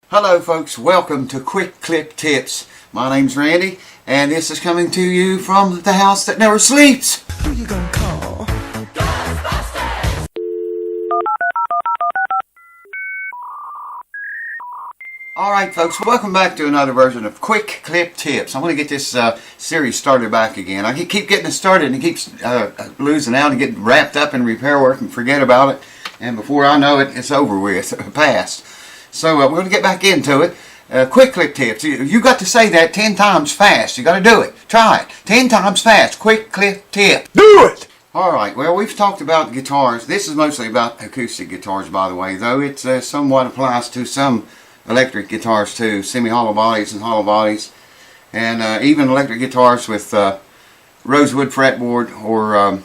Hello folks, welcome to Quick Clip Tips. My name's Randy and this is coming to you from the house that never sleeps. Who you gonna call? Ghostbusters! Alright folks, welcome back to another version of Quick Clip Tips. I'm going to get this series started back again. I keep getting it started and it keeps losing out and getting wrapped up in repair work and forget about it. And before I know it, it's over with, past. So we're going to get back into it. Quick clip tips. You got to say that 10 times fast. You got to do it. Try it. 10 times fast. Quick clip tip. Do it! Alright, well we've talked about guitars. This is mostly about acoustic guitars, by the way, though it somewhat applies to some electric guitars too. Semi-hollow bodies and hollow bodies. And even electric guitars with rosewood fretboard or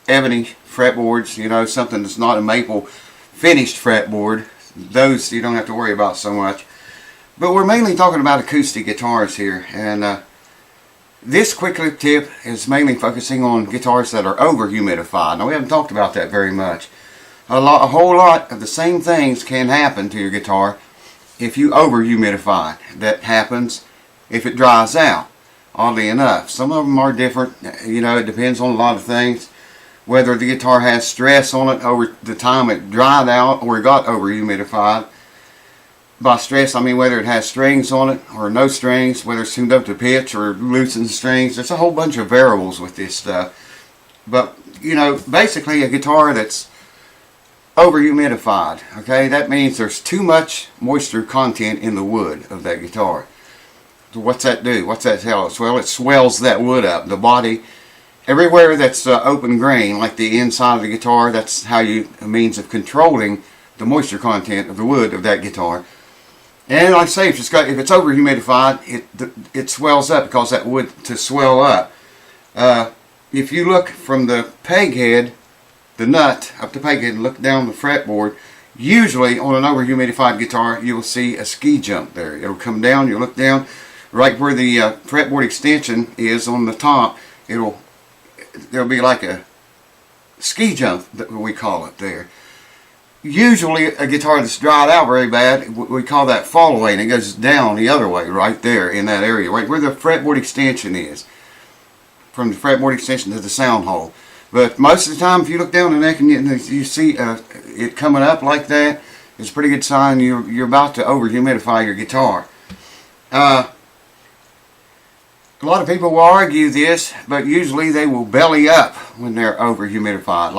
ebony fretboards. You know, something that's not a maple finished fretboard. Those you don't have to worry about so much. But we're mainly talking about acoustic guitars here, and this quick clip tip is mainly focusing on guitars that are over-humidified. Now we haven't talked about that very much. A whole lot of the same things can happen to your guitar if you over-humidify. That happens if it dries out, oddly enough. Some of them are different, you know, it depends on a lot of things. Whether the guitar has stress on it over the time it dried out or it got over-humidified. By stress, I mean whether it has strings on it or no strings, whether it's tuned up to pitch or loosens strings. There's a whole bunch of variables with this stuff. But, you know, basically a guitar that's over-humidified, okay, that means there's too much moisture content in the wood of that guitar. So what's that do? What's that tell us? Well, it swells that wood up. The body, everywhere that's open grain, like the inside of the guitar, that's how a means of controlling the moisture content of the wood of that guitar. And like I say, if it's over humidified, it swells up, because that wood to swell up. If you look from the peg head, the nut up the peg head, and look down the fretboard, usually on an over humidified guitar, you will see a ski jump there. It'll come down. You look down, right where the fretboard extension is on the top. There'll be like a ski jump, that we call it there. Usually a guitar that's dried out very bad, we call that fall away, and it goes down the other way right there in that area, right where the fretboard extension is, from the fretboard extension to the sound hole. But most of the time, if you look down the neck and you see it coming up like that, it's a pretty good sign you're about to over humidify your guitar. A lot of people will argue this, but usually they will belly up when they're over humidified.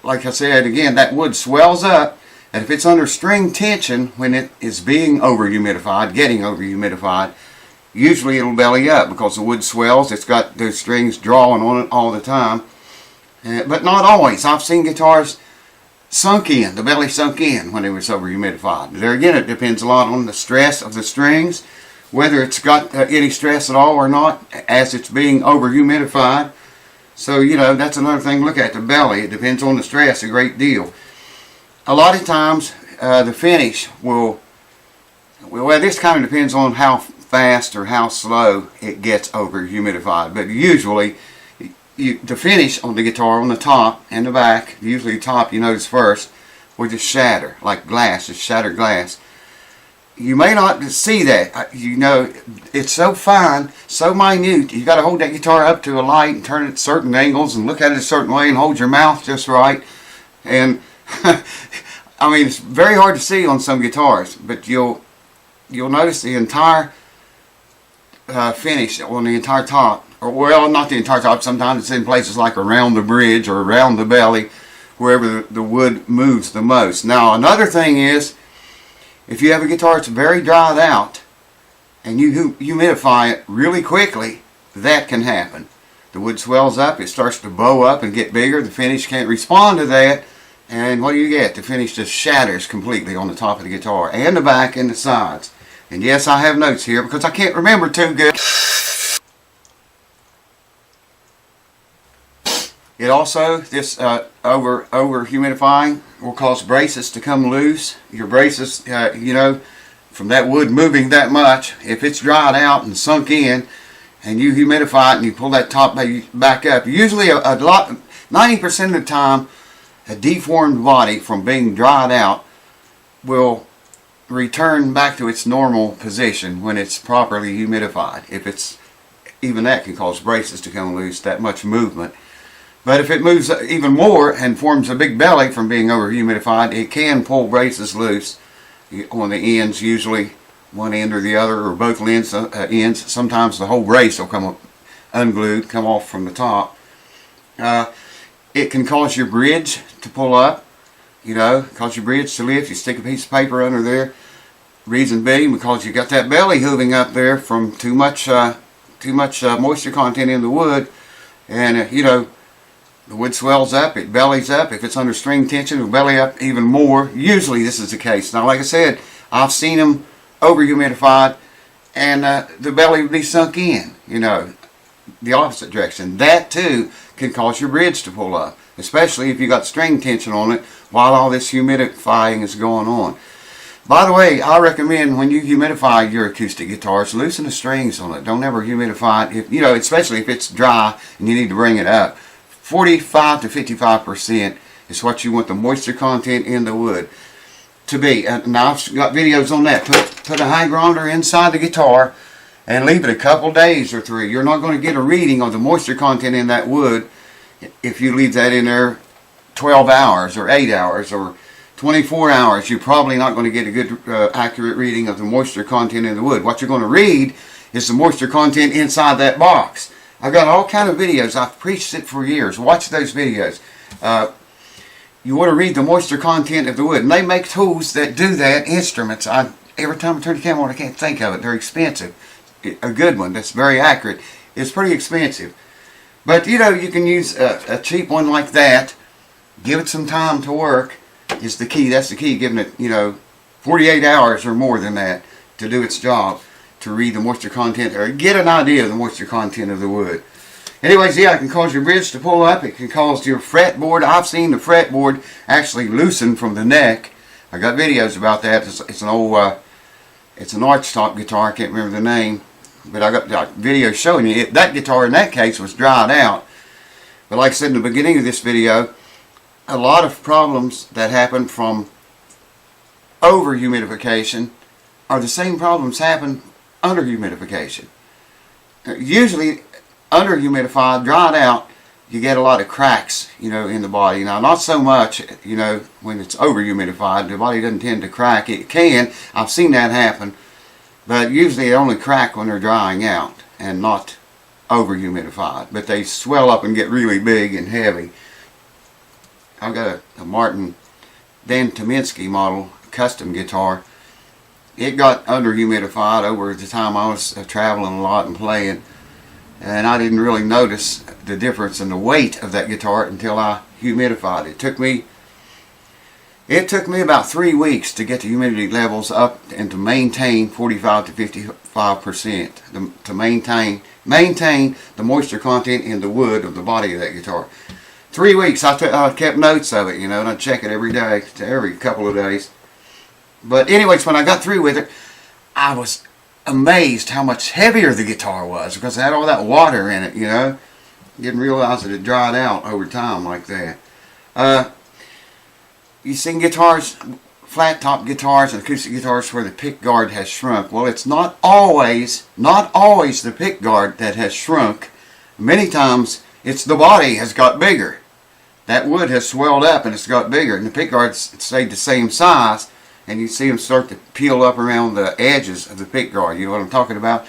Like I said again, that wood swells up, and if it's under string tension when it is being over humidified, getting over humidified, usually it'll belly up because the wood swells. It's got those strings drawing on it all the time, but not always. I've seen guitars sunk in, the belly sunk in when it was over humidified. There again, it depends a lot on the stress of the strings, whether it's got any stress at all or not as it's being over humidified. So, you know, that's another thing to look at, the belly. It depends on the stress a great deal. A lot of times the finish well, this kind of depends on how fast or how slow it gets over humidified. But usually the finish on the guitar, on the top and the back, usually the top you notice first, will just shatter like glass, just shattered glass. You may not see that. You know, it's so fine, so minute. You got to hold that guitar up to a light and turn it at certain angles and look at it a certain way and hold your mouth just right. And I mean, it's very hard to see on some guitars, but you'll notice the entire finish on the entire top. Or, well, not the entire top. Sometimes it's in places like around the bridge or around the belly, wherever the wood moves the most. Now, another thing is, if you have a guitar that's very dried out and you humidify it really quickly, that can happen. The wood swells up, it starts to bow up and get bigger, the finish can't respond to that, and what do you get? The finish just shatters completely on the top of the guitar, and the back and the sides. And yes, I have notes here because I can't remember too good. It also, this over humidifying will cause braces to come loose. Your braces, you know, from that wood moving that much, if it's dried out and sunk in, and you humidify it and you pull that top back up, usually 90% of the time, a deformed body from being dried out will return back to its normal position when it's properly humidified. If it's, even that can cause braces to come loose, that much movement. But if it moves even more and forms a big belly from being over humidified, it can pull braces loose on the ends, usually one end or the other, or both ends. Sometimes the whole brace will come unglued, come off from the top. It can cause your bridge to pull up, cause your bridge to lift. You stick a piece of paper under there. Reason being because you got that belly hooving up there from too much moisture content in the wood, and the wood swells up, it bellies up. If it's under string tension, it'll belly up even more. Usually this is the case. Now, like I said, I've seen them over humidified and the belly would be sunk in, the opposite direction. That too can cause your bridge to pull up, especially if you got string tension on it while all this humidifying is going on. By the way, I recommend when you humidify your acoustic guitars, loosen the strings on it. Don't ever humidify it, especially if it's dry and you need to bring it up. 45 to 55% is what you want the moisture content in the wood to be. Now I've got videos on that. Put a hygrometer inside the guitar and leave it a couple days or 3. You're not going to get a reading of the moisture content in that wood if you leave that in there 12 hours or 8 hours or 24 hours. You're probably not going to get a good accurate reading of the moisture content in the wood. What you're going to read is the moisture content inside that box. I've got all kind of videos. I've preached it for years. Watch those videos. You want to read the moisture content of the wood. And they make tools that do that, instruments. Every time I turn the camera on, I can't think of it. They're expensive. A good one that's very accurate is pretty expensive. But, you can use a cheap one like that. Give it some time to work is the key. That's the key. Giving it, 48 hours or more than that to do its job, to read the moisture content or get an idea of the moisture content of the wood. Anyways, yeah, it can cause your bridge to pull up. It can cause your fretboard. I've seen the fretboard actually loosen from the neck. I got videos about that. It's an old, it's an arch top guitar. I can't remember the name, but I got videos showing you that guitar in that case was dried out. But like I said in the beginning of this video, a lot of problems that happen from over humidification are the same problems happen under humidification. Usually under humidified, dried out, you get a lot of cracks, in the body. Now, not so much, when it's over humidified, the body doesn't tend to crack. It can. I've seen that happen. But usually they only crack when they're drying out and not over humidified. But they swell up and get really big and heavy. I've got a Martin Dan Tominsky model custom guitar. It got under humidified over the time I was traveling a lot and playing, and I didn't really notice the difference in the weight of that guitar until I humidified it. It took me about 3 weeks to get the humidity levels up and to maintain 45 to 55%, to maintain the moisture content in the wood of the body of that guitar. 3 weeks. I kept notes of it, and I'd check it every day, every couple of days. But anyways, when I got through with it, I was amazed how much heavier the guitar was because it had all that water in it, Didn't realize that it dried out over time like that. You seen guitars, flat top guitars and acoustic guitars where the pick guard has shrunk. Well, it's not always the pick guard that has shrunk. Many times it's the body has got bigger. That wood has swelled up and it's got bigger, and the pick guard's stayed the same size. And you see them start to peel up around the edges of the pick guard. You know what I'm talking about?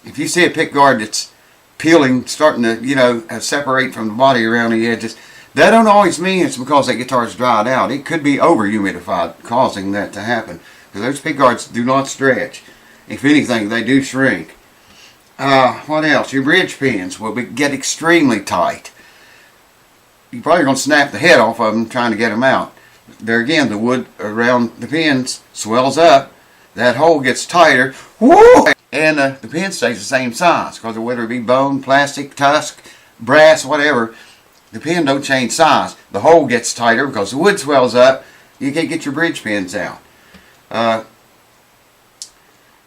If you see a pick guard that's peeling, starting to, separate from the body around the edges, that don't always mean it's because that guitar's dried out. It could be over-humidified causing that to happen. Because those pick guards do not stretch. If anything, they do shrink. What else? Your bridge pins will get extremely tight. You're probably going to snap the head off of them trying to get them out. There again, the wood around the pins swells up. That hole gets tighter. Woo! And the pin stays the same size. Because whether it be bone, plastic, tusk, brass, whatever, the pin don't change size. The hole gets tighter because the wood swells up. You can't get your bridge pins out. Like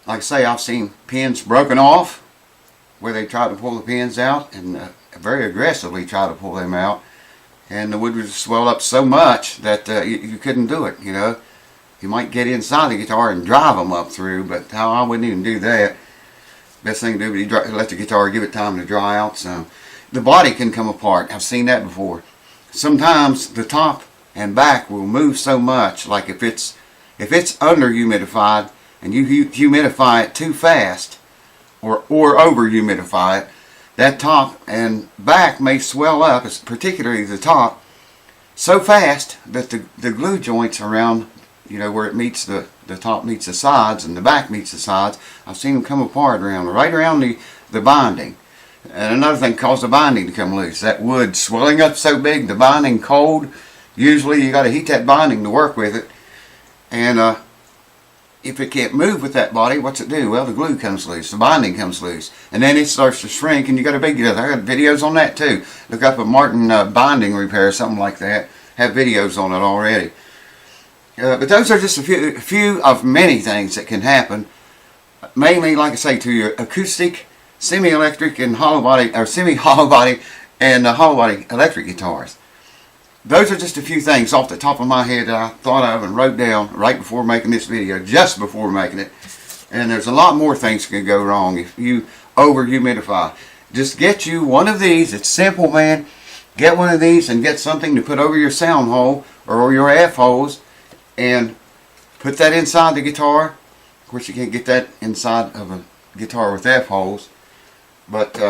I say, I've seen pins broken off where they try to pull the pins out and very aggressively try to pull them out. And the wood would swell up so much that you couldn't do it, You might get inside the guitar and drive them up through, but I wouldn't even do that. Best thing to do would be let the guitar give it time to dry out some. The body can come apart. I've seen that before. Sometimes the top and back will move so much, like if it's under humidified and you humidify it too fast or over humidify it, that top and back may swell up, particularly the top, so fast that the glue joints around, where it meets the top meets the sides and the back meets the sides, I've seen them come apart right around the binding. And another thing caused the binding to come loose. That wood swelling up so big, the binding cold. Usually you got to heat that binding to work with it. And if it can't move with that body, what's it do? Well, the glue comes loose, the binding comes loose, and then it starts to shrink, and you got a big deal. I got videos on that too. Look up a Martin binding repair, something like that. Have videos on it already. But those are just a few of many things that can happen. Mainly, like I say, to your acoustic, semi-electric, and hollow body, or semi-hollow body, and hollow body electric guitars. Those are just a few things off the top of my head that I thought of and wrote down right before making this video, just before making it. And there's a lot more things that can go wrong if you over-humidify. Just get you one of these. It's simple, man. Get one of these and get something to put over your sound hole or your F-holes and put that inside the guitar. Of course, you can't get that inside of a guitar with F-holes, but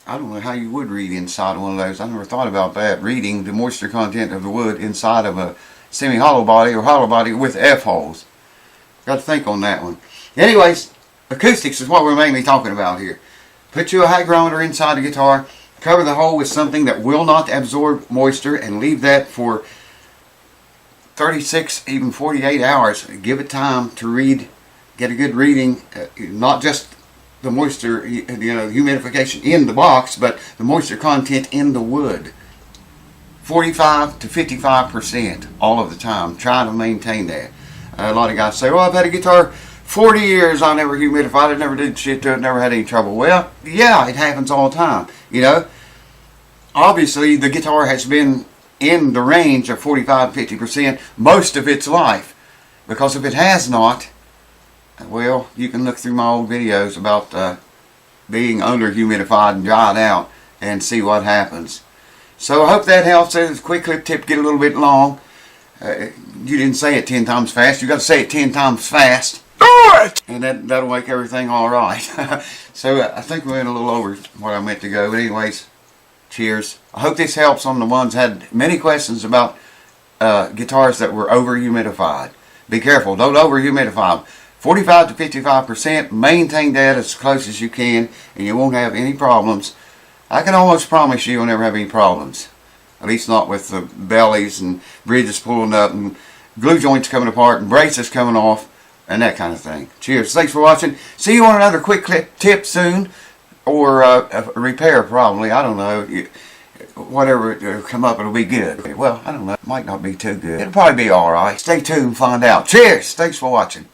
I don't know how you would read inside one of those. I never thought about that, reading the moisture content of the wood inside of a semi-hollow body or hollow body with F-holes. Got to think on that one. Anyways, acoustics is what we're mainly talking about here. Put you a hygrometer inside the guitar, cover the hole with something that will not absorb moisture, and leave that for 36, even 48 hours. Give it time to read, get a good reading, not just the moisture, humidification in the box, but the moisture content in the wood. 45 to 55% all of the time. Try to maintain that. A lot of guys say, well, I've had a guitar 40 years, I never humidified it, never did shit to it, never had any trouble. Well, yeah, it happens all the time. Obviously the guitar has been in the range of 45-50% most of its life, because if it has not, well, you can look through my old videos about being under humidified and dried out and see what happens. So I hope that helps. This quick clip tip get a little bit long. You didn't say it 10 times fast. You got to say it 10 times fast. Do it! And that'll make everything all right. So I think we went a little over what I meant to go. But anyways, cheers. I hope this helps on the ones that had many questions about guitars that were over-humidified. Be careful. Don't over-humidify them. 45 to 55%. Maintain that as close as you can, and you won't have any problems. I can almost promise you'll never have any problems. At least not with the bellies and bridges pulling up and glue joints coming apart and braces coming off and that kind of thing. Cheers. Thanks for watching. See you on another quick clip tip soon. Or a repair probably. I don't know. Whatever it'll come up, it'll be good. Well, I don't know. It might not be too good. It'll probably be alright. Stay tuned and find out. Cheers. Thanks for watching.